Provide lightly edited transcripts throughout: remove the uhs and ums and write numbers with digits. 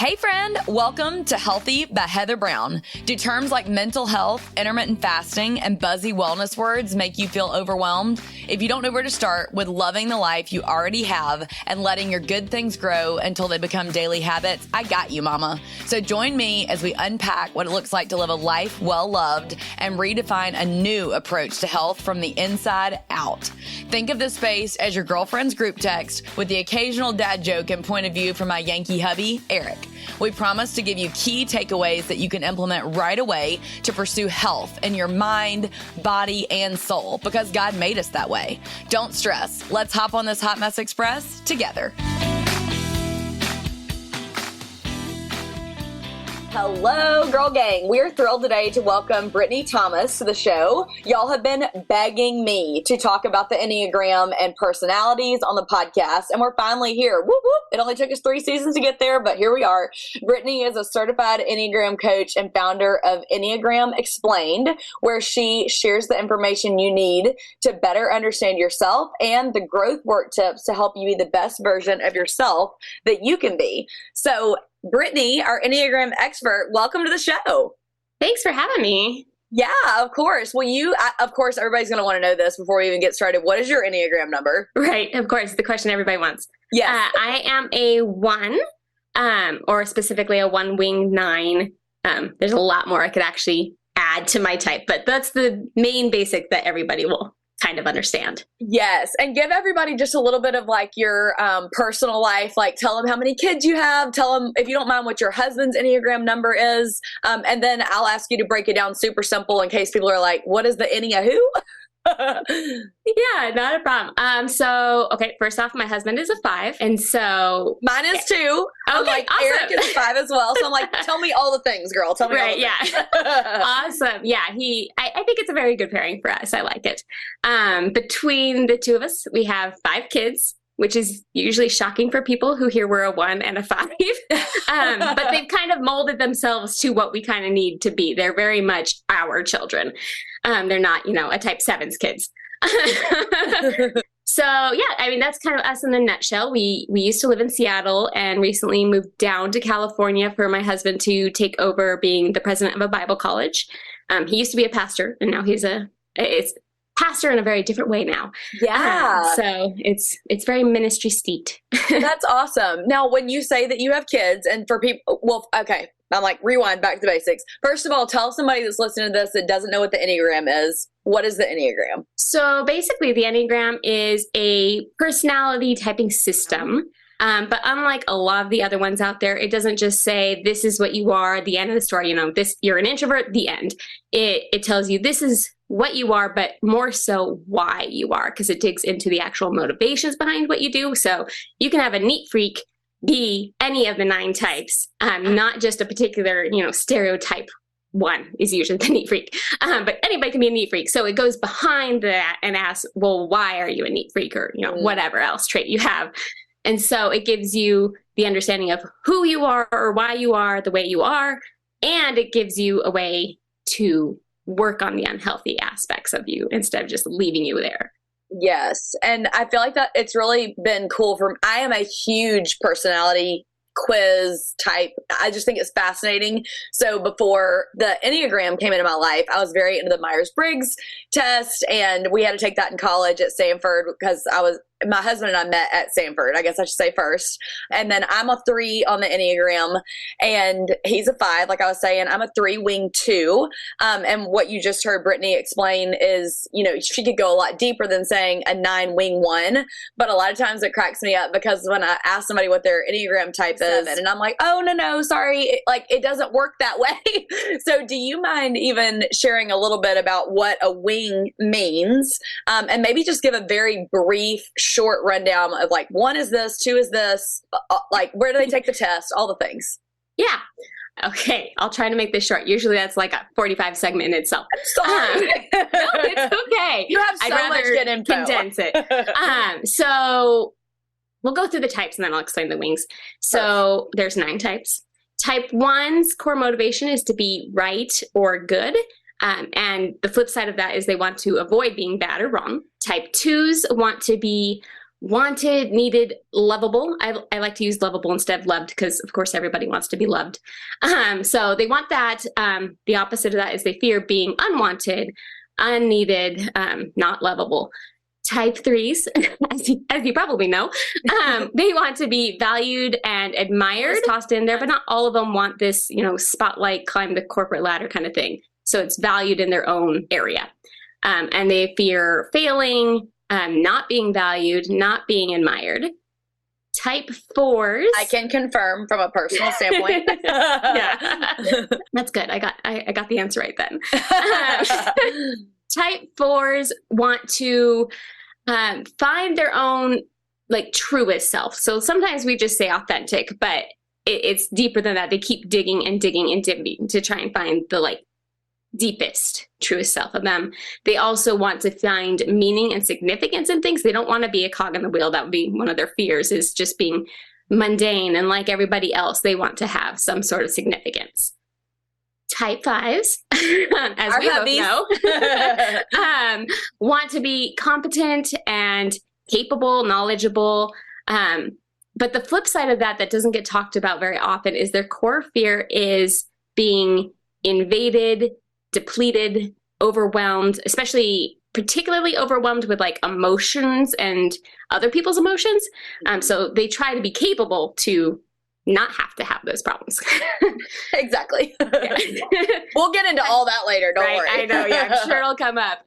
Hey friend, welcome to Healthy by Heather Brown. Do terms like mental health, intermittent fasting, and buzzy wellness words make you feel overwhelmed? If you don't know where to start with loving the life you already have and letting your good things grow until they become daily habits, I got you, mama. So join me as we unpack what it looks like to live a life well loved and redefine a new approach to health from the inside out. Think of this space as your girlfriend's group text with the occasional dad joke and point of view from my Yankee hubby, Eric. We promise to give you key takeaways that you can implement right away to pursue health in your mind, body, and soul because God made us that way. Don't stress. Let's hop on this Hot Mess Express together. Hello, girl gang. We're thrilled today to welcome Brittany Thomas to the show. Y'all have been begging me to talk about the Enneagram and personalities on the podcast, and we're finally here. Whoop, whoop. It only took us 3 seasons to get there, but here we are. Brittany is a certified Enneagram coach and founder of Enneagram Explained, where she shares the information you need to better understand yourself and the growth work tips to help you be the best version of yourself that you can be. So, Brittany, our Enneagram expert, welcome to the show. Thanks for having me. Yeah, of course. Well, of course, everybody's going to want to know this before we even get started. What is your Enneagram number? Right, of course, the question everybody wants. Yes. I am a 1, or specifically a 1-winged 9. There's a lot more I could actually add to my type, but that's the main basic that everybody will kind of understand. Yes. And give everybody just a little bit of like your personal life, like tell them how many kids you have, tell them if you don't mind what your husband's Enneagram number is. And then I'll ask you to break it down super simple in case people are like, what is the Ennea who? Yeah, not a problem. So, okay, first off, my husband is a 5. And so mine is 2. Okay, I'm like, awesome. Eric is 5 as well. So I'm like, tell me all the things, girl. Tell me all the things. Awesome. Yeah, I think it's a very good pairing for us. I like it. Between the two of us, we have 5 kids, which is usually shocking for people who hear we're a 1 and a 5. But they've kind of molded themselves to what we kind of need to be. They're very much our children. They're not, a type 7's kids. So yeah, I mean, that's kind of us in a nutshell. We used to live in Seattle and recently moved down to California for my husband to take over being the president of a Bible college. He used to be a pastor and now he's it's pastor in a very different way now. Yeah. So it's very ministry steeped. That's awesome. Now, when you say that you have kids and for people, well, okay, I'm like, rewind back to the basics. First of all, tell somebody that's listening to this that doesn't know what the Enneagram is. What is the Enneagram? So basically the Enneagram is a personality typing system. But unlike a lot of the other ones out there, it doesn't just say, this is what you are, the end of the story, you're an introvert, the end. It tells you this is what you are, but more so why you are, because it digs into the actual motivations behind what you do. So you can have a neat freak be any of the 9 types, not just a particular, stereotype. 1 is usually the neat freak, but anybody can be a neat freak. So it goes behind that and asks, well, why are you a neat freak or, whatever else trait you have. And so it gives you the understanding of who you are or why you are the way you are. And it gives you a way to work on the unhealthy aspects of you instead of just leaving you there. Yes. And I feel like that it's really been cool I am a huge personality quiz type. I just think it's fascinating. So before the Enneagram came into my life, I was very into the Myers-Briggs test, and we had to take that in college at Stanford because my husband and I met at Stanford, I guess I should say first. And then I'm a 3 on the Enneagram and he's a 5. Like I was saying, I'm a 3-wing 2. And what you just heard Brittany explain is, she could go a lot deeper than saying a 9-wing 1. But a lot of times it cracks me up because when I ask somebody what their Enneagram type is, and I'm like, oh, no, sorry. It doesn't work that way. So do you mind even sharing a little bit about what a wing means? And maybe just give a very brief, short rundown of like 1 is this, 2 is this, like where do they take the test, all the things. Yeah. Okay. I'll try to make this short. Usually that's like a 45 segment in itself. I'm sorry. No, it's okay. You have so much good info. Condense it. So we'll go through the types and then I'll explain the wings. So there's 9 types. Type 1's core motivation is to be right or good. And the flip side of that is they want to avoid being bad or wrong. Type 2's want to be wanted, needed, lovable. I like to use lovable instead of loved because, of course, everybody wants to be loved. So they want that. The opposite of that is they fear being unwanted, unneeded, not lovable. Type 3s, as you probably know, they want to be valued and admired, tossed in there, but not all of them want this, spotlight, climb the corporate ladder kind of thing. So it's valued in their own area. And they fear failing, not being valued, not being admired. Type 4s. I can confirm from a personal standpoint. Yeah. That's good. I got the answer right then. Type 4s want to find their own truest self. So sometimes we just say authentic, but it's deeper than that. They keep digging and digging and digging to try and find the deepest, truest self of them. They also want to find meaning and significance in things. They don't want to be a cog in the wheel. That would be one of their fears, is just being mundane and like everybody else. They want to have some sort of significance. Type 5s, as we both know, want to be competent and capable, knowledgeable. But the flip side of that doesn't get talked about very often is their core fear is being invaded, depleted, overwhelmed, particularly overwhelmed with emotions and other people's emotions. So they try to be capable to not have to have those problems. Exactly. We'll get into all that later. Don't worry. I know. Yeah, I'm sure it'll come up.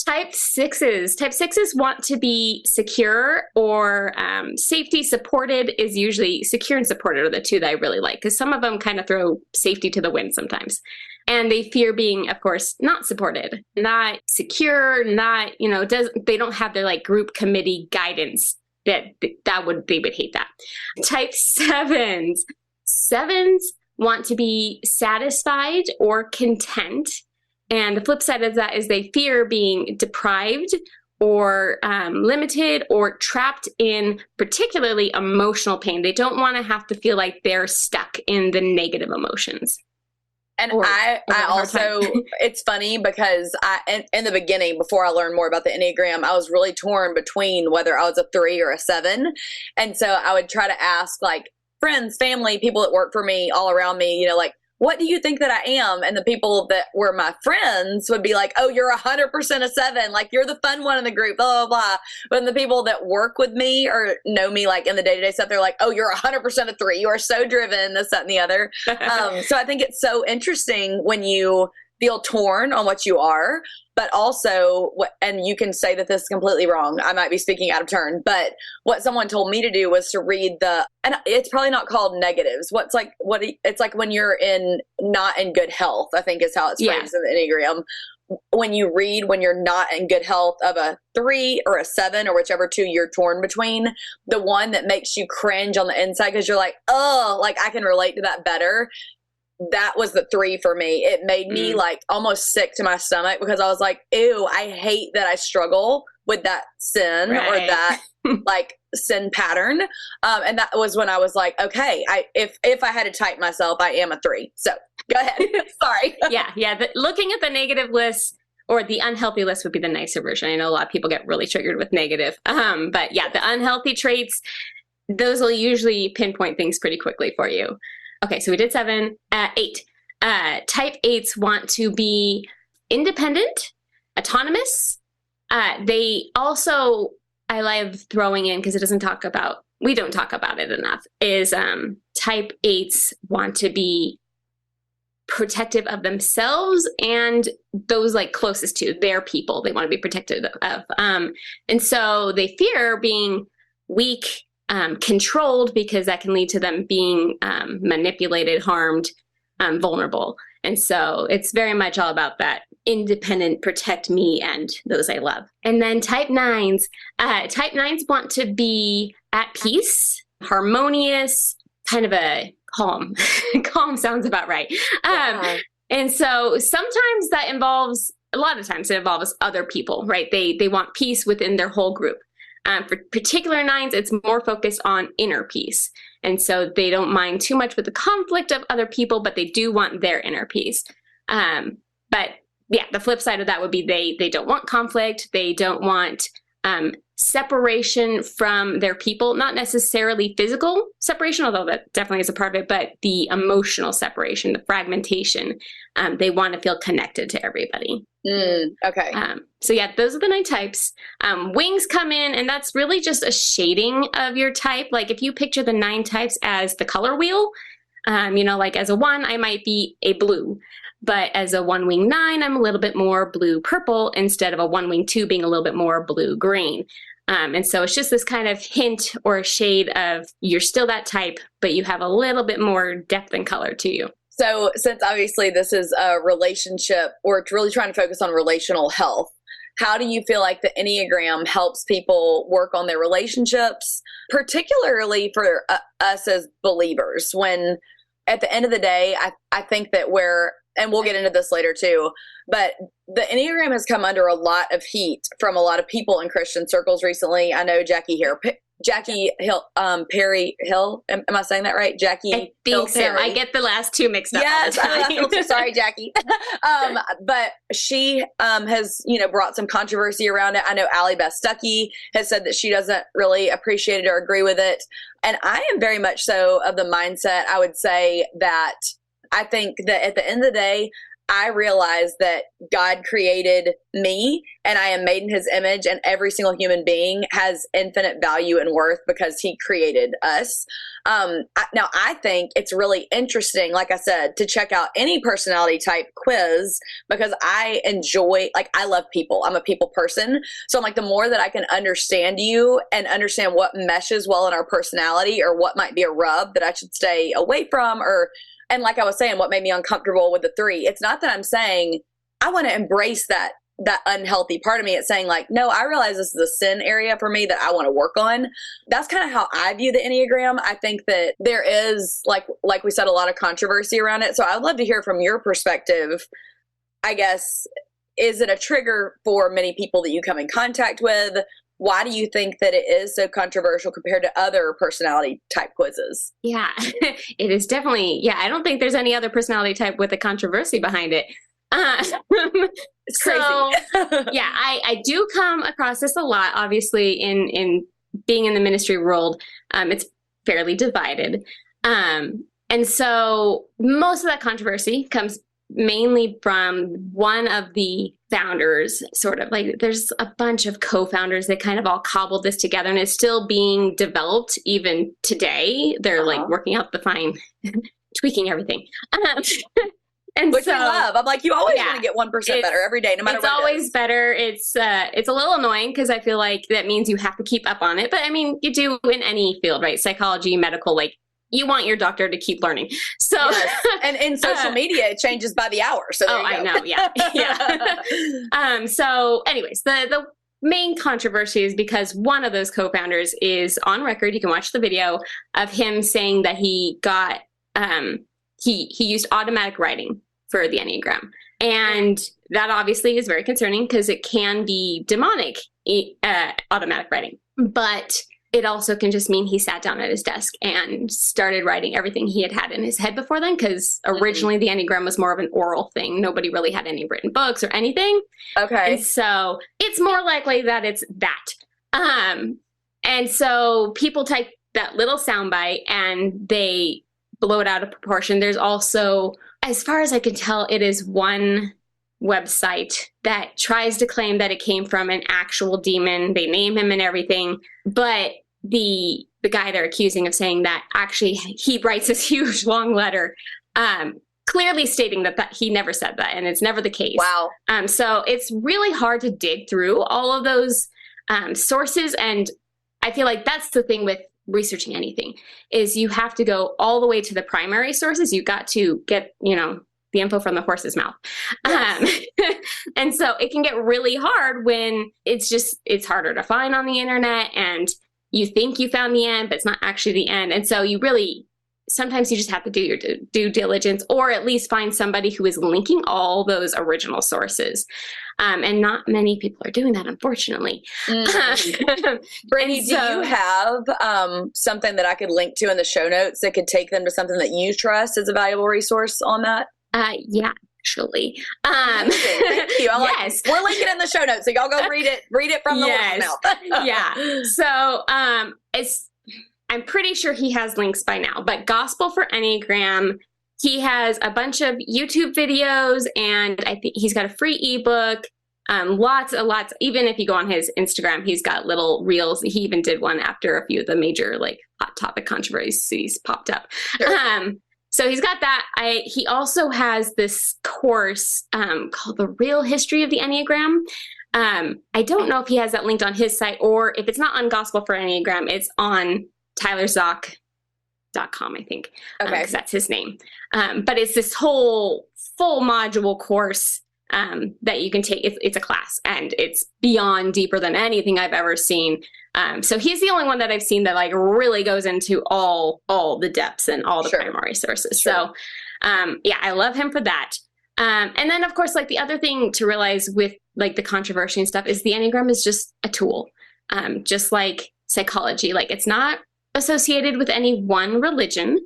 Type 6s. Type 6s want to be secure or safety. Supported is usually secure and supported are the two that I really like, because some of them kind of throw safety to the wind sometimes. And they fear being, of course, not supported, not secure, not, they don't have their group committee guidance. They would hate that. Type 7s. 7s want to be satisfied or content. And the flip side of that is they fear being deprived or limited or trapped in particularly emotional pain. They don't want to have to feel like they're stuck in the negative emotions. And I also, it's funny because in the beginning, before I learned more about the Enneagram, I was really torn between whether I was a 3 or a 7. And so I would try to ask friends, family, people that work for me, all around me, what do you think that I am? And the people that were my friends would be like, oh, you're 100% a 7. You're the fun one in the group, blah, blah, blah. But the people that work with me or know me in the day-to-day stuff, they're like, oh, you're 100% a 3. You are so driven, this, that, and the other. So I think it's so interesting when you feel torn on what you are, but also, and you can say that this is completely wrong. I might be speaking out of turn, but what someone told me to do was to read and it's probably not called negatives. It's like when you're not in good health, I think is how it's phrased in the Enneagram. When you read when you're not in good health of a 3 or a 7 or whichever two you're torn between, the one that makes you cringe on the inside because you're like, oh, I can relate to that better. That was the 3 for me. It made me almost sick to my stomach because I was like, ew, I hate that I struggle with that sin or that sin pattern. And that was when I was like, okay, if I had to type myself, I am a 3. So go ahead. Sorry. Yeah. Looking at the negative list or the unhealthy list would be the nicer version. I know a lot of people get really triggered with negative. But yeah, the unhealthy traits, those will usually pinpoint things pretty quickly for you. Okay, so we did 7. 8. Type 8s want to be independent, autonomous. They also, I love throwing in, because we don't talk about it enough, is type 8s want to be protective of themselves and those closest to their people they want to be protected of. And so they fear being weak, controlled, because that can lead to them being manipulated, harmed, vulnerable. And so it's very much all about that independent, protect me and those I love. And then type 9s. Type 9s want to be at peace, harmonious, kind of a calm. Calm sounds about right. And so sometimes a lot of times it involves other people, right? They want peace within their whole group. For particular 9s, it's more focused on inner peace. And so they don't mind too much with the conflict of other people, but they do want their inner peace. But yeah, the flip side of that would be they don't want conflict. They don't want separation from their people, not necessarily physical separation, although that definitely is a part of it, but the emotional separation, the fragmentation. They want to feel connected to everybody. Okay. So yeah, those are the 9 types. Wings come in, and that's really just a shading of your type. Like if you picture the 9 types as the color wheel, like as a 1, I might be a blue. But as a 1 wing 9, I'm a little bit more blue-purple instead of a 1 wing 2 being a little bit more blue-green. And so it's just this kind of hint or shade of you're still that type, but you have a little bit more depth and color to you. So since obviously this is a relationship, or it's really trying to focus on relational health, how do you feel like the Enneagram helps people work on their relationships, particularly for us as believers, when at the end of the day, I think that and we'll get into this later too, but the Enneagram has come under a lot of heat from a lot of people in Christian circles recently. I know Jackie Hill, Perry Hill. Am I saying that right? Jackie I Hill think so. Perry. I get the last 2 mixed up. Yes, I feel so sorry, Jackie. But she has, brought some controversy around it. I know Allie Beth Stuckey has said that she doesn't really appreciate it or agree with it. And I am very much so of the mindset, I would say, that I think that at the end of the day, I realize that God created me and I am made in his image, and every single human being has infinite value and worth because he created us. Now, I think it's really interesting, like I said, to check out any personality type quiz because I love people. I'm a people person. So I'm like, the more that I can understand you and understand what meshes well in our personality or what might be a rub that I should stay away from, and like I was saying, what made me uncomfortable with the 3, it's not that I'm saying I want to embrace that unhealthy part of me. It's saying like, no, I realize this is a sin area for me that I want to work on. That's kind of how I view the Enneagram. I think that there is, like we said, a lot of controversy around it. So I'd love to hear from your perspective, I guess, is it a trigger for many people that you come in contact with? Why do you think that it is so controversial compared to other personality type quizzes? Yeah, it is definitely. Yeah, I don't think there's any other personality type with a controversy behind it. It's crazy. Yeah, I do come across this a lot, obviously, in being in the ministry world. It's fairly divided. And so most of that controversy comes mainly from one of the founders, sort of like there's a bunch of co-founders that kind of all cobbled this together, and it's still being developed even today. They're like working out the fine, tweaking everything. And which so, we love. I'm like, you always want to get 1% better every day, no matter what. It's always better. It's a little annoying because I feel like that means you have to keep up on it. But I mean, you do in any field, right? Psychology, medical, like you want your doctor to keep learning. So, yes. And in social media, it changes by the hour. So I know. Yeah. Yeah. So anyways, the main controversy is because one of those co-founders is on record. You can watch the video of him saying that he got, he used automatic writing for the Enneagram. And that obviously is very concerning because it can be demonic, automatic writing. But it also can just mean he sat down at his desk and started writing everything he had in his head before then, because originally the Enneagram was more of an oral thing. Nobody really had any written books or anything. Okay. And so it's more likely that it's that. And so people type that little soundbite and they blow it out of proportion. There's also, as far as I can tell, it is one website that tries to claim that it came from an actual demon. They name him and everything, but the guy they're accusing of saying that actually he writes this huge long letter, clearly stating that he never said that, and it's never the case. Wow. So it's really hard to dig through all of those sources, and I feel like that's the thing with researching anything is you have to go all the way to the primary sources. You got to get, the info from the horse's mouth. Yes. And so it can get really hard when it's harder to find on the internet and you think you found the end, but it's not actually the end. And so sometimes you just have to do your due diligence, or at least find somebody who is linking all those original sources. And not many people are doing that, unfortunately. Brittany, do you have something that I could link to in the show notes that could take them to something that you trust as a valuable resource on that? Yeah. actually. Thank you. Yes. We're linking in the show notes, so y'all go read it from the horse's mouth. Yeah. So I'm pretty sure he has links by now, but Gospel for Enneagram, he has a bunch of YouTube videos, and I think he's got a free ebook. Lots. Even if you go on his Instagram, he's got little reels. He even did one after a few of the major hot topic controversies popped up. Sure. So he's got that. He also has this course called The Real History of the Enneagram. I don't know if he has that linked on his site, or if it's not on Gospel for Enneagram, it's on tylerzock.com, I think. Okay. Because that's his name. But it's this whole full module course that you can take. It's a class, and it's beyond deeper than anything I've ever seen. So he's the only one that I've seen that really goes into all the depths and all the primary sources. Sure. So I love him for that. And then of course, the other thing to realize with the controversy and stuff is the Enneagram is just a tool, just like psychology. It's not associated with any one religion.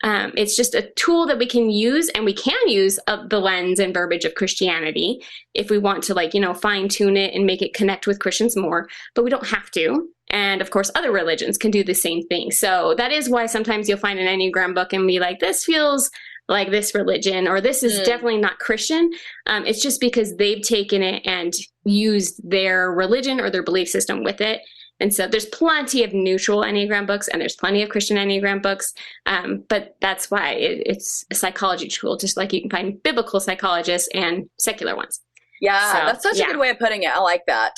It's just a tool that we can use, and we can use the lens and verbiage of Christianity if we want to fine tune it and make it connect with Christians more, but we don't have to. And of course, other religions can do the same thing. So that is why sometimes you'll find an Enneagram book and be like, this feels like this religion, or this is definitely not Christian. It's just because they've taken it and used their religion or their belief system with it. And so there's plenty of neutral Enneagram books, and there's plenty of Christian Enneagram books. But that's why it's a psychology tool, just like you can find biblical psychologists and secular ones. Yeah, so, that's such a good way of putting it. I like that.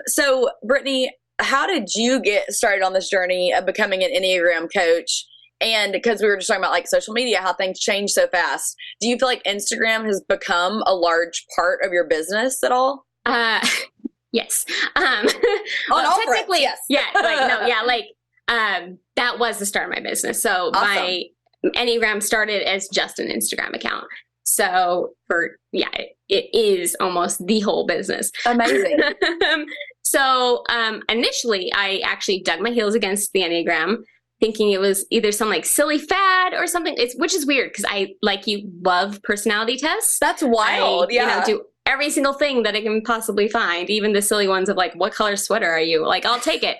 So Brittany, how did you get started on this journey of becoming an Enneagram coach? And because we were just talking about social media, how things change so fast. Do you feel like Instagram has become a large part of your business at all? Yes. Well, technically, yes. That was the start of my business. So awesome. My Enneagram started as just an Instagram account. So it is almost the whole business. Amazing. So initially, I actually dug my heels against the Enneagram, thinking it was either some silly fad or something. Which is weird because I, love personality tests. That's wild. Do every single thing that I can possibly find, even the silly ones of what color sweater are you? I'll take it.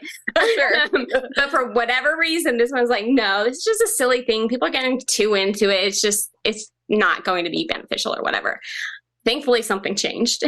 Sure. But for whatever reason, this one's no, this is just a silly thing. People are getting too into it. It's not going to be beneficial or whatever. Thankfully, something changed,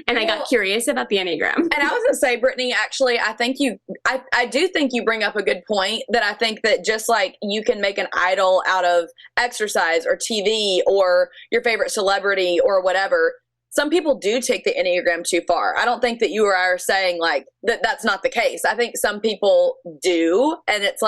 and I got curious about the Enneagram. And I was going to say, Brittany, actually, I do think you bring up a good point, that I think that just like you can make an idol out of exercise or TV or your favorite celebrity or whatever, some people do take the Enneagram too far. I don't think that you or I are saying that's not the case. I think some people do, and it's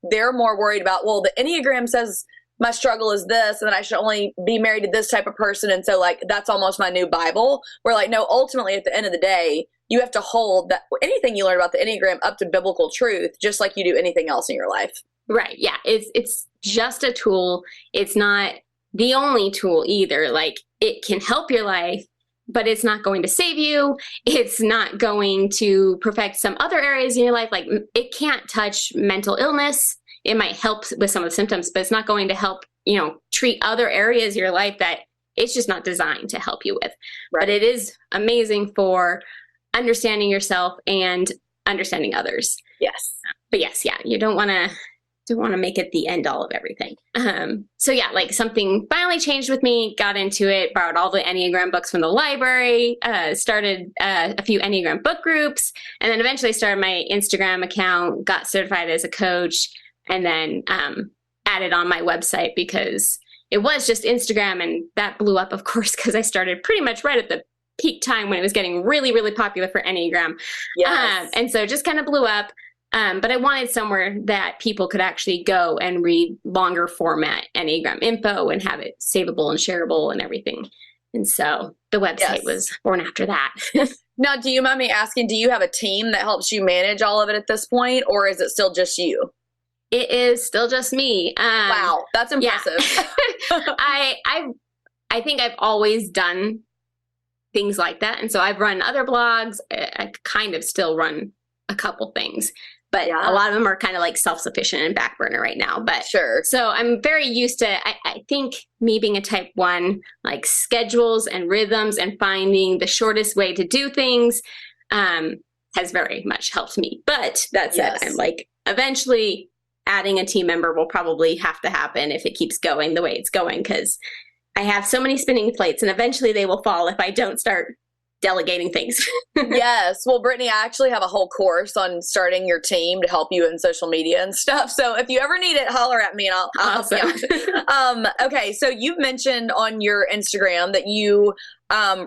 they're more worried about, well, the Enneagram says my struggle is this, and then I should only be married to this type of person. And so that's almost my new Bible. Where no, ultimately at the end of the day, you have to hold that anything you learn about the Enneagram up to biblical truth, just like you do anything else in your life. Right. Yeah. It's just a tool. It's not the only tool either. It can help your life, but it's not going to save you. It's not going to perfect some other areas in your life. It can't touch mental illness. It might help with some of the symptoms, but it's not going to help, treat other areas of your life that it's just not designed to help you with. Right. But it is amazing for understanding yourself and understanding others. Yes. But yes, you don't want to make it the end all of everything. Something finally changed with me, got into it, borrowed all the Enneagram books from the library, started a few Enneagram book groups, and then eventually started my Instagram account, got certified as a coach, and then added on my website because it was just Instagram, and that blew up, of course, because I started pretty much right at the peak time when it was getting really, really popular for Enneagram. Yes. And so just kind of blew up. But I wanted somewhere that people could actually go and read longer format Enneagram info and have it savable and shareable and everything. And so the website was born after that. Now, do you mind me asking, do you have a team that helps you manage all of it at this point, or is it still just you? It is still just me. Wow, that's impressive. Yeah. I think I've always done things like that. And so I've run other blogs. I kind of still run a couple things. but Yeah. a lot of them are kind of like self-sufficient and back burner right now. But Sure. so I'm very used to, I think me being a type 1, like schedules and rhythms and finding the shortest way to do things has very much helped me. But that said, Yes. I'm like, eventually adding a team member will probably have to happen if it keeps going the way it's going, because I have so many spinning plates and eventually they will fall if I don't start delegating things. Yes. Well, Brittany, I actually have a whole course on starting your team to help you in social media and stuff. So if you ever need it, holler at me and I'll help you out. Okay. So you've mentioned on your Instagram that you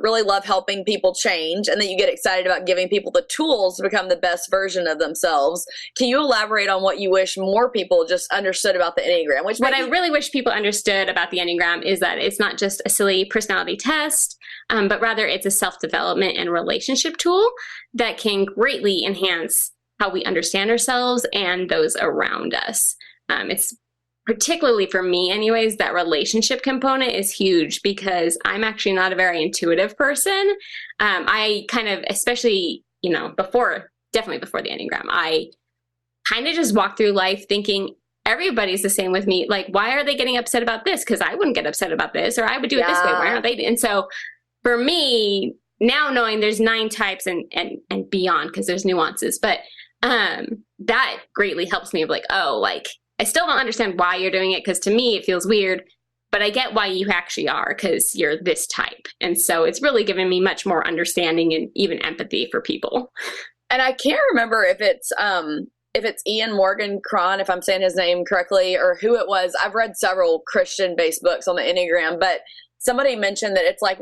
really love helping people change and that you get excited about giving people the tools to become the best version of themselves. Can you elaborate on what you wish more people just understood about the Enneagram? What I really wish people understood about the Enneagram is that it's not just a silly personality test, but rather it's a self-development and relationship tool that can greatly enhance how we understand ourselves and those around us. It's particularly for me anyways, that relationship component is huge because I'm actually not a very intuitive person. I kind of, especially, definitely before the Enneagram, I kind of just walk through life thinking everybody's the same with me. Like, why are they getting upset about this? Because I wouldn't get upset about this, or I would do it this way. Why aren't they? And so for me, now knowing there's 9 types and beyond, because there's nuances, but that greatly helps me of like, oh, like, I still don't understand why you're doing it, because to me it feels weird, but I get why you actually are, because you're this type. And so it's really given me much more understanding and even empathy for people. And I can't remember if it's Ian Morgan Cron, if I'm saying his name correctly, or who it was. I've read several Christian-based books on the Enneagram, but somebody mentioned that it's like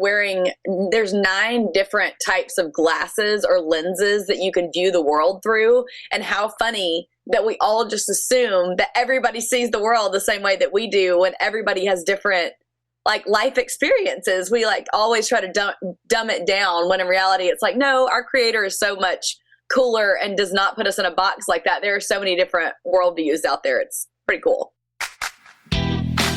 there's 9 different types of glasses or lenses that you can view the world through, and how funny that we all just assume that everybody sees the world the same way that we do when everybody has different like life experiences. We like always try to dumb it down, when in reality it's like, no, our creator is so much cooler and does not put us in a box like that. There are so many different worldviews out there. It's pretty cool.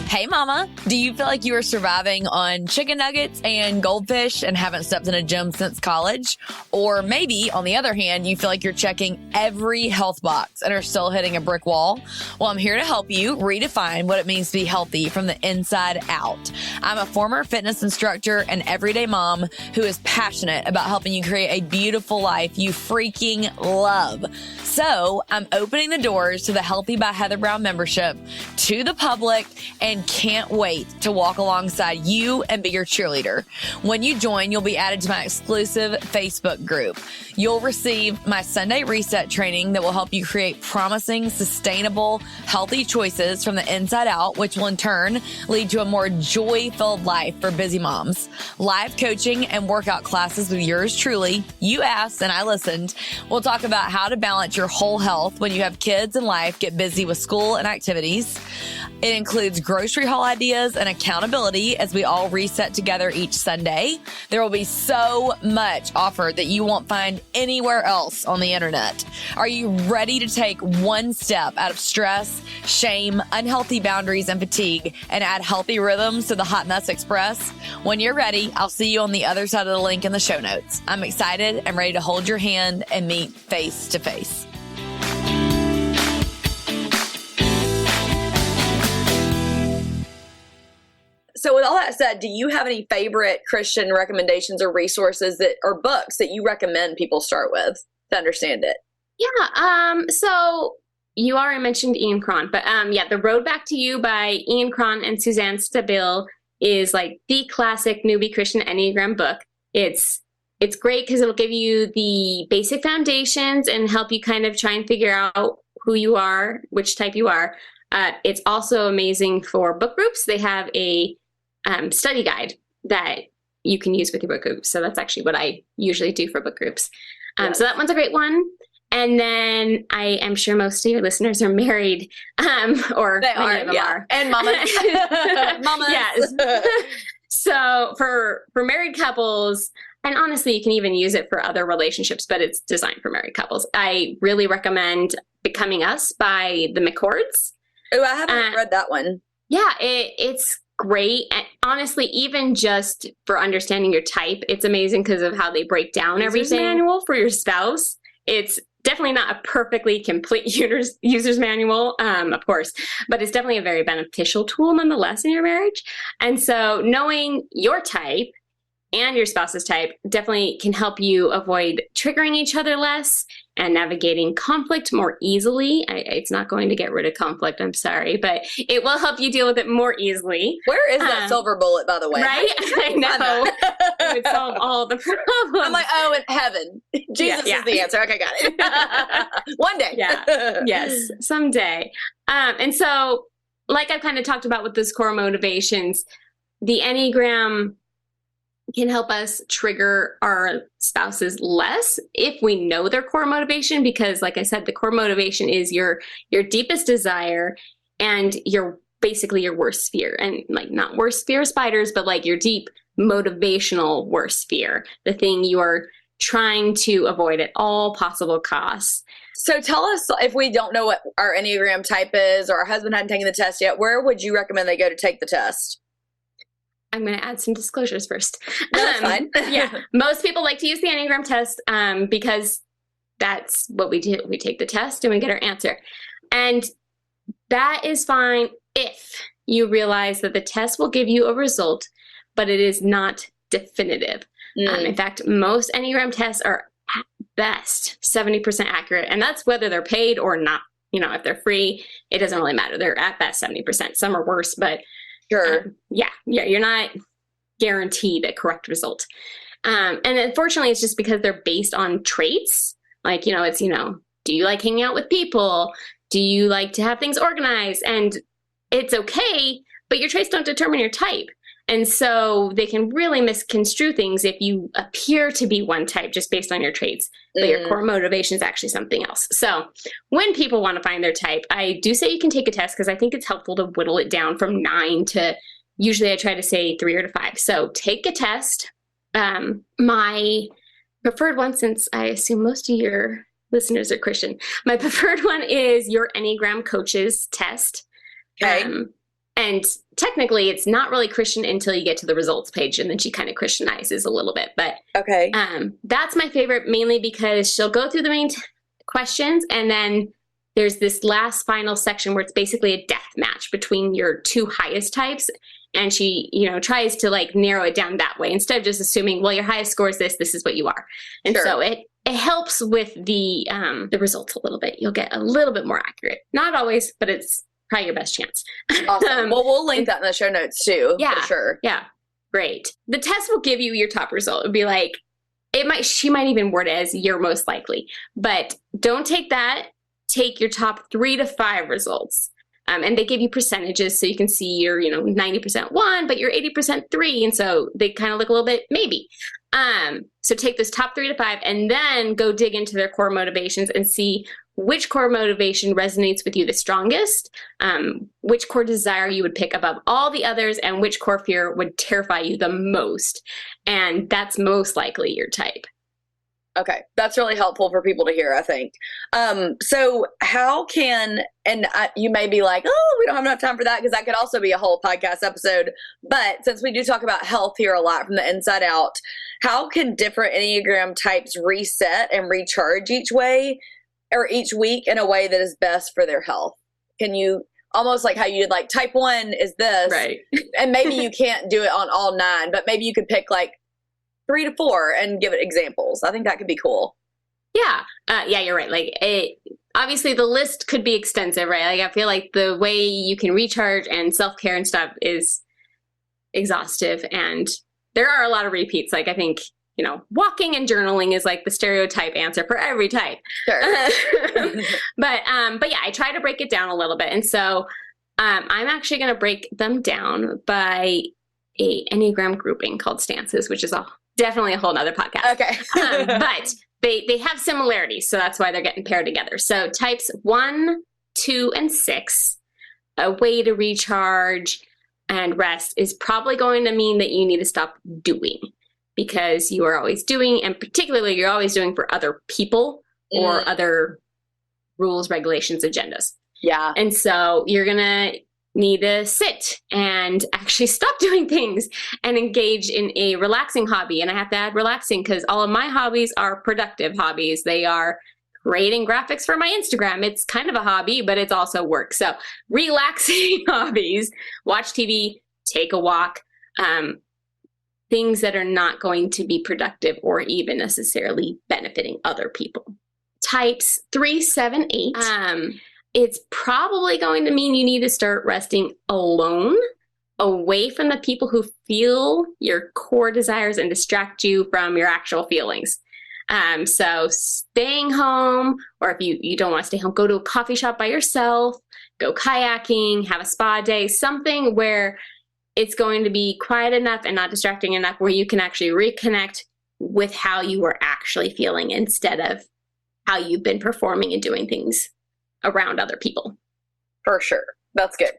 Hey mama, do you feel like you are surviving on chicken nuggets and goldfish and haven't stepped in a gym since college? Or maybe, on the other hand, you feel like you're checking every health box and are still hitting a brick wall? Well, I'm here to help you redefine what it means to be healthy from the inside out. I'm a former fitness instructor and everyday mom who is passionate about helping you create a beautiful life you freaking love. So I'm opening the doors to the Healthy by Heather Brown membership to the public and can't wait to walk alongside you and be your cheerleader. When you join, you'll be added to my exclusive Facebook group. You'll receive my Sunday reset training that will help you create promising, sustainable, healthy choices from the inside out, which will in turn lead to a more joy-filled life for busy moms. Live coaching and workout classes with yours truly. You asked and I listened. We'll talk about how to balance your whole health when you have kids and life get busy with school and activities. It includes grocery haul ideas and accountability as we all reset together each Sunday. There will be so much offered that you won't find anywhere else on the internet. Are you ready to take one step out of stress, shame, unhealthy boundaries, and fatigue and add healthy rhythms to the Hot Mess Express? When you're ready, I'll see you on the other side of the link in the show notes. I'm excited and ready to hold your hand and meet face to face. So with all that said, do you have any favorite Christian recommendations or resources or books that you recommend people start with to understand it? Yeah. So you already mentioned Ian Cron, but The Road Back to You by Ian Cron and Suzanne Stabile is like the classic newbie Christian Enneagram book. It's great because it'll give you the basic foundations and help you kind of try and figure out who you are, which type you are. It's also amazing for book groups. They have a study guide that you can use with your book groups. So that's actually what I usually do for book groups. So that one's a great one. And then I am sure most of your listeners are married, or they many of them are. And mamas. Mamas. Yes. So for married couples, and honestly, you can even use it for other relationships, but it's designed for married couples. I really recommend Becoming Us by the McCords. Oh, I haven't read that one. Yeah, it's great. And honestly, even just for understanding your type, it's amazing because of how they break down everything. Manual for your spouse. It's definitely not a perfectly complete user's manual, of course, but it's definitely a very beneficial tool nonetheless in your marriage. And so knowing your type and your spouse's type definitely can help you avoid triggering each other less and navigating conflict more easily. It's not going to get rid of conflict, I'm sorry, but it will help you deal with it more easily. Where is that silver bullet, by the way? Right? I know. It would solve all the problems. I'm like, oh, in heaven. Jesus is the answer. Okay, got it. One day. Yeah. Yes, someday. And so, like I've kind of talked about with those core motivations, the Enneagram can help us trigger our spouses less if we know their core motivation, because like I said, the core motivation is your deepest desire and basically your worst fear, and like not worst fear of spiders, but like your deep motivational worst fear, the thing you are trying to avoid at all possible costs. So tell us, if we don't know what our Enneagram type is, or our husband hadn't taken the test yet, where would you recommend they go to take the test? I'm going to add some disclosures first. No, that's fine. Yeah. Most people like to use the Enneagram test because that's what we do. We take the test and we get our answer. And that is fine if you realize that the test will give you a result, but it is not definitive. In fact, most Enneagram tests are at best 70% accurate. And that's whether they're paid or not. You know, if they're free, it doesn't really matter. They're at best 70%. Some are worse, but sure. You're not guaranteed a correct result. And unfortunately, it's just because they're based on traits. Like, it's, do you like hanging out with people? Do you like to have things organized? And it's okay, but your traits don't determine your type. And so they can really misconstrue things if you appear to be one type just based on your traits, but your core motivation is actually something else. So when people want to find their type, I do say you can take a test because I think it's helpful to whittle it down from 9 to, usually I try to say 3 or to 5. So take a test. My preferred one, since I assume most of your listeners are Christian, my preferred one is your Enneagram coach's test. Okay. And technically, it's not really Christian until you get to the results page, and then she kind of Christianizes a little bit. But okay, that's my favorite, mainly because she'll go through the main questions, and then there's this last final section where it's basically a death match between your 2 highest types, and she, tries to like narrow it down that way instead of just assuming, well, your highest score is this is what you are, and so it helps with the results a little bit. You'll get a little bit more accurate, not always, but it's probably your best chance. Awesome. Well, we'll link that in the show notes too. Yeah, for sure. Yeah, great. The test will give you your top result. It'll be like, she might even word it as you're most likely, but don't take that. Take your top 3 to 5 results. And they give you percentages so you can see you're, 90% 1, but you're 80% 3. And so they kind of look a little bit maybe. So take those top 3 to 5 and then go dig into their core motivations and see which core motivation resonates with you the strongest, which core desire you would pick above all the others, and which core fear would terrify you the most. And that's most likely your type. Okay, that's really helpful for people to hear, I think. So how can, you may be like, oh, we don't have enough time for that, because that could also be a whole podcast episode. But since we do talk about health here a lot from the inside out, how can different Enneagram types reset and recharge each week in a way that is best for their health? Can you, almost like how you did, like type 1 is this, right? And maybe you can't do it on all 9, but maybe you could pick like 3 to 4 and give it examples. I think that could be cool. Yeah. You're right. Like obviously the list could be extensive, right? Like I feel like the way you can recharge and self-care and stuff is exhaustive, and there are a lot of repeats. Like I think, walking and journaling is like the stereotype answer for every type. Sure. But yeah, I try to break it down a little bit. And so I'm actually going to break them down by a Enneagram grouping called stances, which is definitely a whole nother podcast. Okay. But they have similarities, so that's why they're getting paired together. So types 1, 2, and 6, a way to recharge and rest is probably going to mean that you need to stop doing, because you are always doing, and particularly you're always doing for other people or other rules, regulations, agendas. Yeah. And so you're going to need to sit and actually stop doing things and engage in a relaxing hobby. And I have to add relaxing because all of my hobbies are productive hobbies. They are creating graphics for my Instagram. It's kind of a hobby, but it's also work. So relaxing hobbies, watch TV, take a walk, things that are not going to be productive or even necessarily benefiting other people. Types 3, 7, 8. It's probably going to mean you need to start resting alone, away from the people who feel your core desires and distract you from your actual feelings. So staying home, or if you don't want to stay home, go to a coffee shop by yourself, go kayaking, have a spa day, something where it's going to be quiet enough and not distracting enough where you can actually reconnect with how you are actually feeling instead of how you've been performing and doing things around other people. For sure. That's good.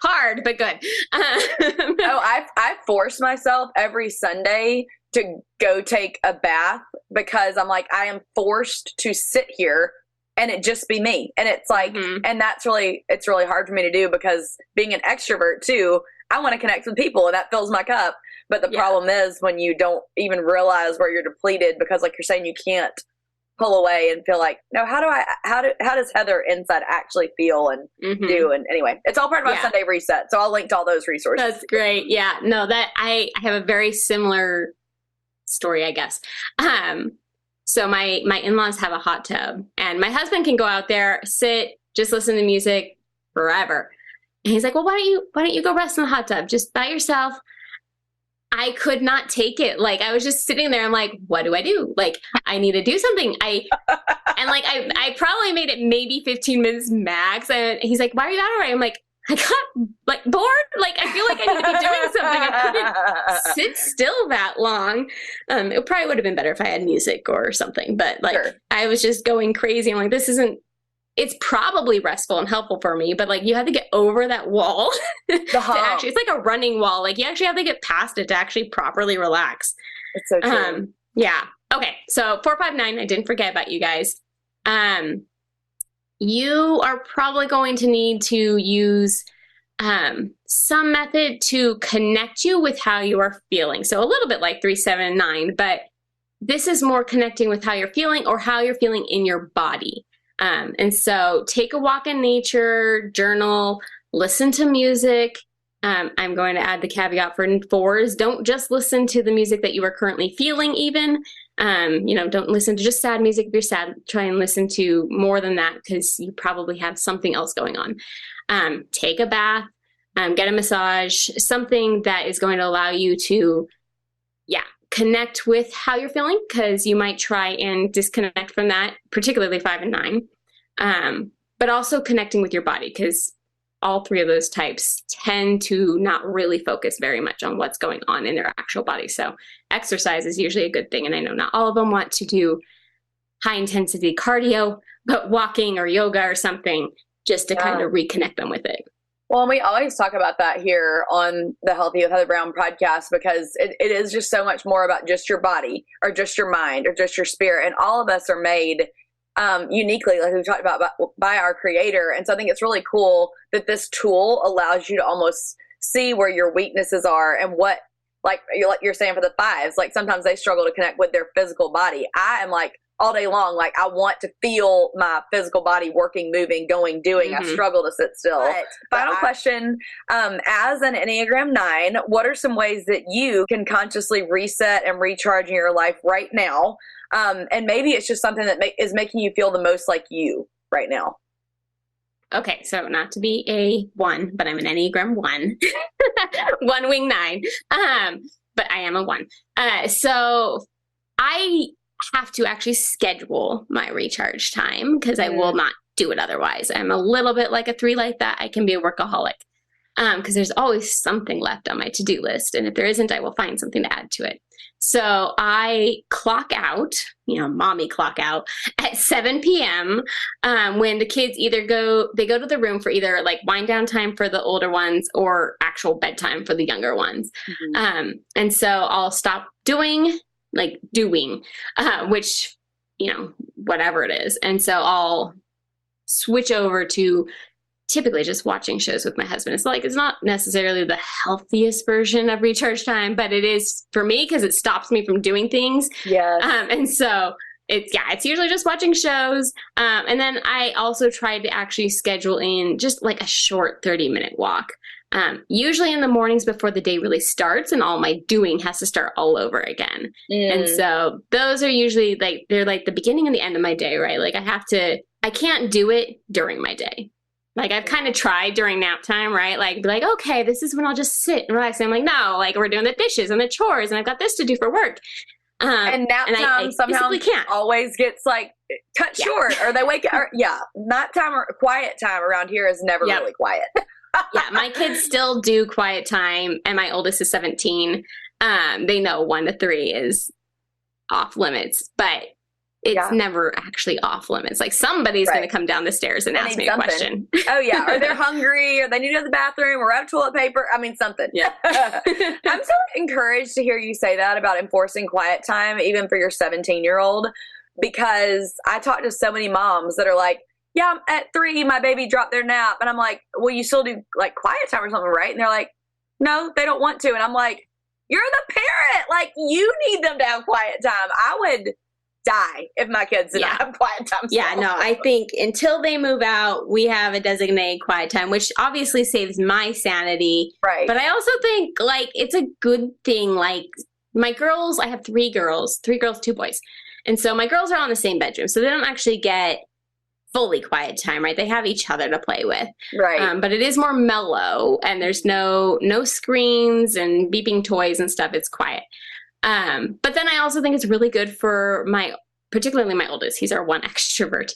Hard, but good. I force myself every Sunday to go take a bath because I'm like, I am forced to sit here and it just be me. And it's like, and it's really hard for me to do because being an extrovert too, I want to connect with people and that fills my cup. But the problem is when you don't even realize where you're depleted because like you're saying, you can't pull away and feel like, no, how does Heather inside actually feel and do? And anyway, it's all part of my Sunday reset. So I'll link to all those resources. That's great. Yeah, no, that I have a very similar story, I guess. So my in-laws have a hot tub and my husband can go out there, sit, just listen to music forever. And he's like, well, why don't you go rest in the hot tub just by yourself? I could not take it. Like I was just sitting there. I'm like, what do I do? Like I need to do something. I probably made it maybe 15 minutes max. And he's like, why are you out already? I'm like, I got like bored. Like I feel like I need to be doing something. I couldn't sit still that long. It probably would have been better if I had music or something. But like I was just going crazy. I'm like, it's probably restful and helpful for me, but like you have to get over that wall to actually, it's like a running wall. Like you actually have to get past it to actually properly relax. It's so true. Yeah. Okay. So 4, 5, 9, I didn't forget about you guys. You are probably going to need to use some method to connect you with how you are feeling. So a little bit like 3, 7, 9, but this is more connecting with how you're feeling or how you're feeling in your body. And so take a walk in nature, journal, listen to music. I'm going to add the caveat for 4s. Don't just listen to the music that you are currently feeling even. Don't listen to just sad music if you're sad. Try and listen to more than that because you probably have something else going on. Take a bath, get a massage, something that is going to allow you to, connect with how you're feeling because you might try and disconnect from that, particularly 5 and 9. But also connecting with your body because all 3 of those types tend to not really focus very much on what's going on in their actual body. So exercise is usually a good thing. And I know not all of them want to do high intensity cardio, but walking or yoga or something just to kind of reconnect them with it. Well, we always talk about that here on the Healthy with Heather Brown podcast because it is just so much more about just your body or just your mind or just your spirit. And all of us are made uniquely, like we talked about, by our creator. And so I think it's really cool that this tool allows you to almost see where your weaknesses are and what, like you're saying for the 5s, like sometimes they struggle to connect with their physical body. I am like all day long, like I want to feel my physical body working, moving, going, doing. I struggle to sit still. Final question. As an Enneagram 9, what are some ways that you can consciously reset and recharge in your life right now? And maybe it's just something that is making you feel the most like you right now. Okay, so not to be a 1, but I'm an Enneagram 1. 1 wing 9. But I am a 1. So I have to actually schedule my recharge time because I will not do it otherwise. I'm a little bit like a 3 like that. I can be a workaholic because there's always something left on my to-do list. And if there isn't, I will find something to add to it. So I clock out, mommy clock out at 7 p.m. When the kids go to the room for either like wind down time for the older ones or actual bedtime for the younger ones. And so I'll stop doing, which, whatever it is. And so I'll switch over to typically just watching shows with my husband. It's not necessarily the healthiest version of recharge time, but it is for me because it stops me from doing things. Yes. And so It's usually just watching shows. And then I also tried to actually schedule in just like a short 30-minute walk. Usually in the mornings before the day really starts and all my doing has to start all over again. And so those are usually like, they're like the beginning and the end of my day, right? Like I can't do it during my day. Like I've kind of tried during nap time, right? Like be like, okay, this is when I'll just sit and relax. And I'm like, no, like we're doing the dishes and the chores and I've got this to do for work. And nap time somehow always gets like cut short, or they wake up. Nap time or quiet time around here is never really quiet. Yeah, my kids still do quiet time, and my oldest is 17. They know 1 to 3 is off limits, but it's never actually off limits. Like somebody's going to come down the stairs and ask me a question. Oh yeah. Or they're hungry, or they need to go to the bathroom, or out toilet paper. I mean, something. Yeah. I'm so encouraged to hear you say that about enforcing quiet time, even for your 17-year-old, because I talk to so many moms that are like, yeah, at 3, my baby dropped their nap. And I'm like, well, you still do like quiet time or something, right? And they're like, no, they don't want to. And I'm like, you're the parent. Like you need them to have quiet time. I would die if my kids did not have quiet time. Yeah, no, I think until they move out, we have a designated quiet time, which obviously saves my sanity. Right. But I also think like it's a good thing. Like my girls, I have 3 girls, 2 boys. And so my girls are all in the same bedroom. So they don't actually get fully quiet time, right? They have each other to play with. Right. But it is more mellow and there's no screens and beeping toys and stuff. It's quiet. But then I also think it's really good for particularly my oldest. He's our one extrovert,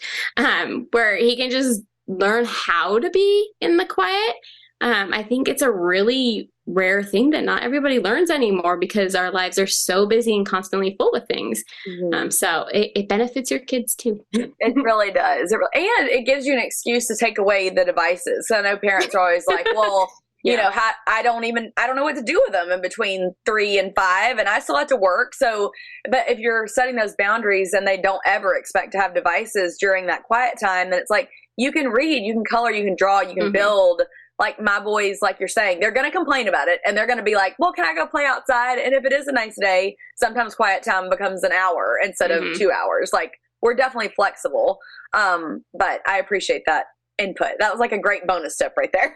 where he can just learn how to be in the quiet. I think it's a really rare thing that not everybody learns anymore because our lives are so busy and constantly full with things. So it benefits your kids too. It really does. And it gives you an excuse to take away the devices. So I know parents are always like, well, you know, I don't know what to do with them in between 3 and 5, and I still have to work. So, but if you're setting those boundaries and they don't ever expect to have devices during that quiet time, then it's like, you can read, you can color, you can draw, you can build. Like my boys, like you're saying, they're going to complain about it and they're going to be like, well, can I go play outside? And if it is a nice day, sometimes quiet time becomes an hour instead of 2 hours. Like we're definitely flexible. But I appreciate that input. That was like a great bonus tip right there.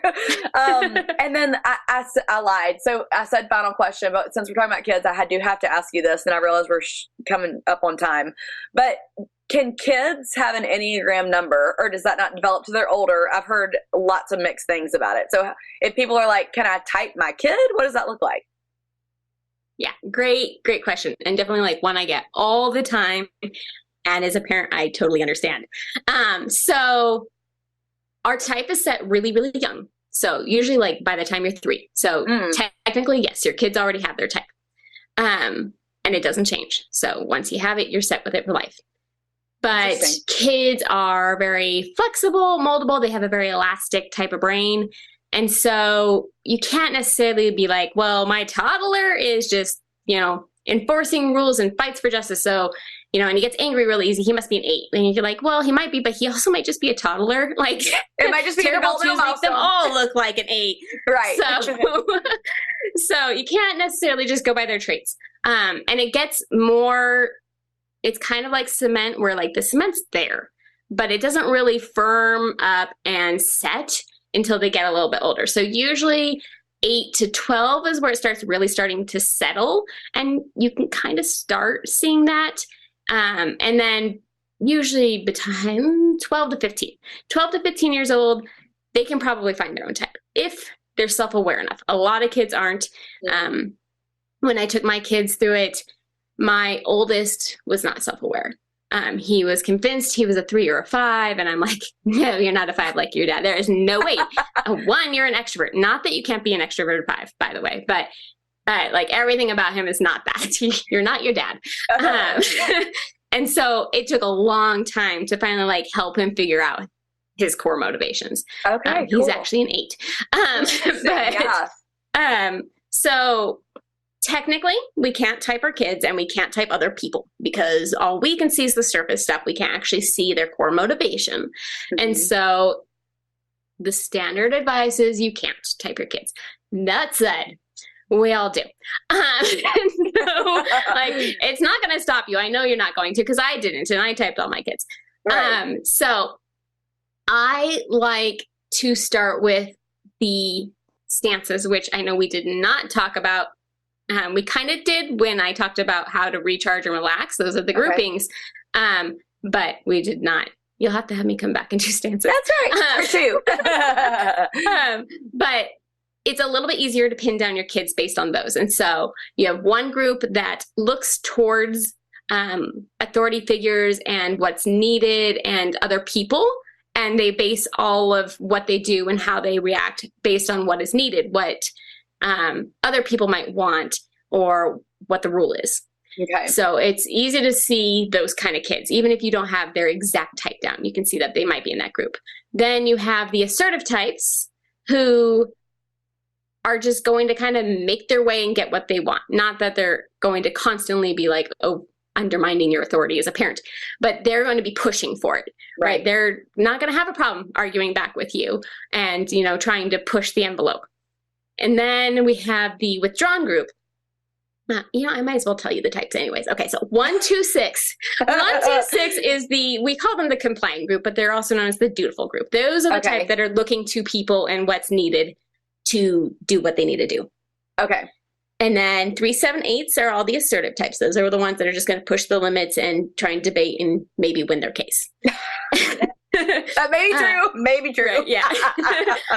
And then I lied. So I said final question, but since we're talking about kids, I do have to ask you this, and I realize we're coming up on time. But can kids have an Enneagram number, or does that not develop till they're older? I've heard lots of mixed things about it. So if people are like, can I type my kid? What does that look like? Yeah, great question. And definitely like one I get all the time. And as a parent, I totally understand. So our type is set really, really young. So usually like by the time you're 3. So technically, yes, your kids already have their type. And it doesn't change. So once you have it, you're set with it for life. But kids are very flexible, moldable. They have a very elastic type of brain. And so you can't necessarily be like, well, my toddler is just, enforcing rules and fights for justice. So, and he gets angry really easy. He must be an 8. And you're like, well, he might be, but he also might just be a toddler. Like it might just be terrible twos make them all look like an 8. Right. So you can't necessarily just go by their traits. And it gets more, it's kind of like cement where like the cement's there, but it doesn't really firm up and set until they get a little bit older. So usually 8 to 12 is where it starts really starting to settle, and you can kind of start seeing that. And then usually between 12 to 15 years old, they can probably find their own type if they're self-aware enough. A lot of kids aren't. When I took my kids through it, my oldest was not self-aware. He was convinced he was a 3 or a 5. And I'm like, no, you're not a 5 like your dad. There is no way. 1, you're an extrovert. Not that you can't be an extroverted 5, by the way, but like everything about him is not that. You're not your dad. And so it took a long time to finally like help him figure out his core motivations. Okay, cool. He's actually an 8. So technically, we can't type our kids and we can't type other people because all we can see is the surface stuff. We can't actually see their core motivation. And so the standard advice is you can't type your kids. That said, We all do. So, like, it's not going to stop you. I know you're not going to, because I didn't, and I typed all my kids. Right. So I like to start with the stances, which I know we did not talk about. We kind of did when I talked about how to recharge and relax. Those are the groupings. But we did not. You'll have to have me come back and do stances. That's right. True. But it's a little bit easier to pin down your kids based on those. And so you have one group that looks towards authority figures and what's needed and other people. And they base all of what they do and how they react based on what is needed, what other people might want, or what the rule is. Okay. So it's easy to see those kind of kids, even if you don't have their exact type down. You can see that they might be in that group. Then you have the assertive types who are just going to kind of make their way and get what they want. Not that they're going to constantly be like, oh, undermining your authority as a parent, but they're going to be pushing for it, right? They're not going to have a problem arguing back with you and, you know, trying to push the envelope. And then we have the withdrawn group. You know, I might as well tell you the types anyways. Okay, so 1, 2, 6. 1, 2, 6 is we call them the complying group, but they're also known as the dutiful group. Those are the type that are looking to people and what's needed to do what they need to do. Okay. And then 3, 7, 8s are all the assertive types. Those are the ones that are just going to push the limits and try and debate and maybe win their case. That may be true. Maybe true. Right, yeah.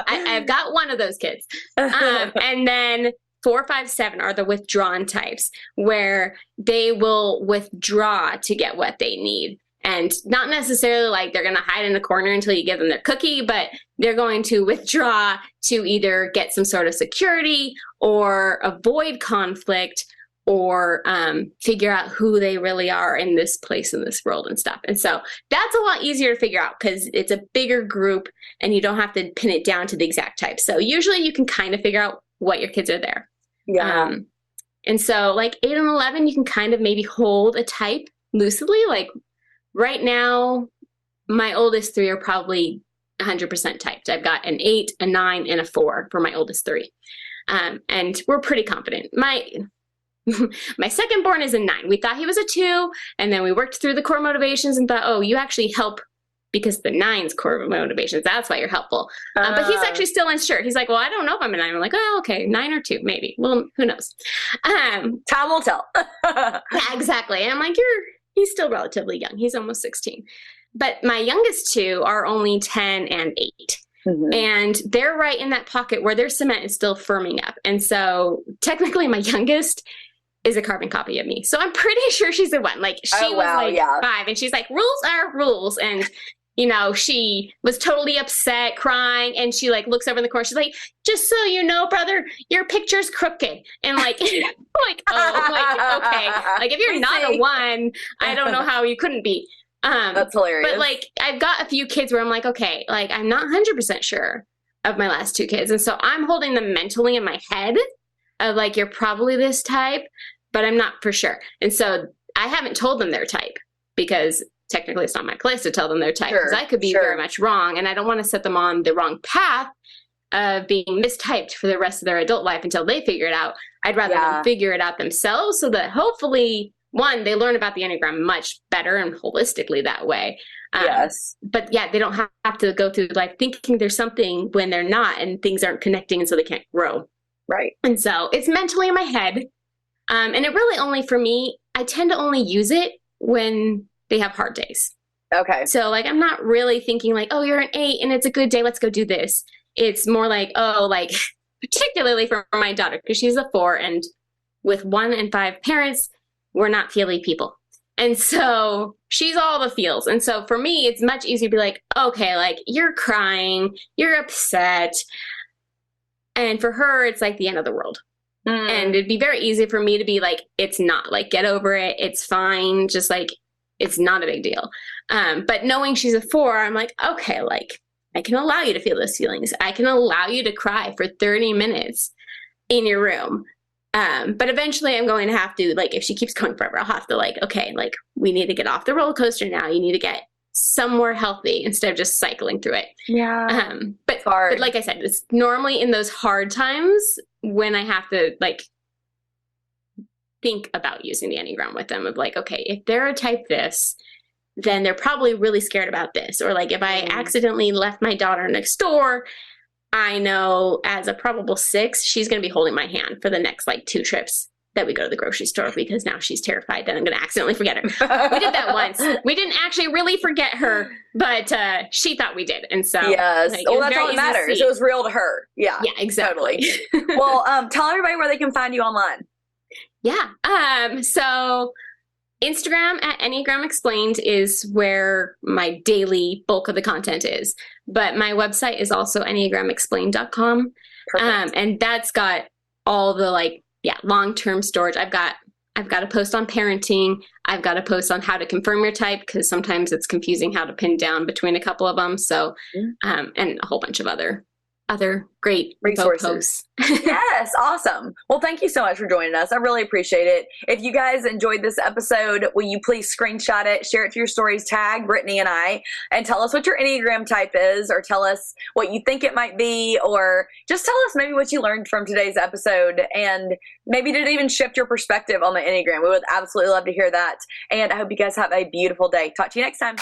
I've got one of those kids. And then 4, 5, 7 are the withdrawn types, where they will withdraw to get what they need. And not necessarily like they're going to hide in the corner until you give them their cookie, but they're going to withdraw to either get some sort of security or avoid conflict or figure out who they really are in this place, in this world and stuff. And so that's a lot easier to figure out because it's a bigger group and you don't have to pin it down to the exact type. So usually you can kind of figure out what your kids are there. Yeah. And so like 8 and 11, you can kind of maybe hold a type loosely. Like right now, my oldest 3 are probably 100% typed. I've got an 8, a 9, and a 4 for my oldest 3. And we're pretty confident. My second born is a 9. We thought he was a 2, and then we worked through the core motivations and thought, oh, you actually help because the 9's core motivations. That's why you're helpful. But he's actually still unsure. He's like, well, I don't know if I'm a 9. I'm like, oh, okay, 9 or 2, maybe. Well, who knows? Time will tell. Yeah, exactly. And I'm like, he's still relatively young. He's almost 16. But my youngest 2 are only 10 and 8. Mm-hmm. And they're right in that pocket where their cement is still firming up. And so technically my youngest is a carbon copy of me. So I'm pretty sure she's a 1. Like she was 5 and she's like, rules are rules. And you know, she was totally upset, crying, and she like looks over in the corner. She's like, just so you know, brother, your picture's crooked. And like, like, oh, like, okay. Like if you're not a 1, I don't know how you couldn't be. That's hilarious. But like, I've got a few kids where I'm like, okay, like I'm not 100% sure of my last 2 kids. And so I'm holding them mentally in my head of like, you're probably this type, but I'm not for sure. And so I haven't told them their type because technically it's not my place to tell them their type because I could be very much wrong. And I don't want to set them on the wrong path of being mistyped for the rest of their adult life until they figure it out. I'd rather them figure it out themselves so that hopefully, 1, they learn about the Enneagram much better and holistically that way. Yes. But yeah, they don't have to go through life thinking there's something when they're not and things aren't connecting and so they can't grow. Right. And so it's mentally in my head. And it really only for me, I tend to only use it when they have hard days. Okay. So like, I'm not really thinking like, oh, you're an 8 and it's a good day. Let's go do this. It's more like, oh, like particularly for my daughter, because she's a 4 and with 1 and 5 parents, we're not feely people. And so she's all the feels. And so for me, it's much easier to be like, okay, like you're crying, you're upset. And for her, it's like the end of the world. And it'd be very easy for me to be like, it's not, like, get over it. It's fine. Just like, it's not a big deal. But knowing she's a 4, I'm like, okay, like I can allow you to feel those feelings. I can allow you to cry for 30 minutes in your room. But eventually I'm going to have to, like, if she keeps going forever, I'll have to like, okay, like we need to get off the roller coaster now. You need to get somewhere healthy instead of just cycling through it. Yeah. But like I said, it's normally in those hard times when I have to like think about using the Enneagram with them of like, okay, if they're a type this, then they're probably really scared about this. Or like if I accidentally left my daughter next door, I know as a probable 6, she's going to be holding my hand for the next like 2 trips that we go to the grocery store because now she's terrified that I'm going to accidentally forget her. We did that once. We didn't actually really forget her, but she thought we did. And so yes. like, Well, that's all that matters. It was real to her. Yeah. Yeah, exactly. Totally. Well, tell everybody where they can find you online. Yeah. So Instagram at Enneagram Explained is where my daily bulk of the content is. But my website is also enneagramexplained.com. And that's got all the like, long-term storage. I've got a post on parenting. I've got a post on how to confirm your type because sometimes it's confusing how to pin down between a couple of them. So, and a whole bunch of other great resources. Yes, awesome. Well, thank you so much for joining us. I really appreciate it. If you guys enjoyed this episode, will you please screenshot it, share it to your stories, tag Brittany and I, and tell us what your Enneagram type is, or tell us what you think it might be, or just tell us maybe what you learned from today's episode, and maybe did it even shift your perspective on the Enneagram. We would absolutely love to hear that. And I hope you guys have a beautiful day. Talk to you next time.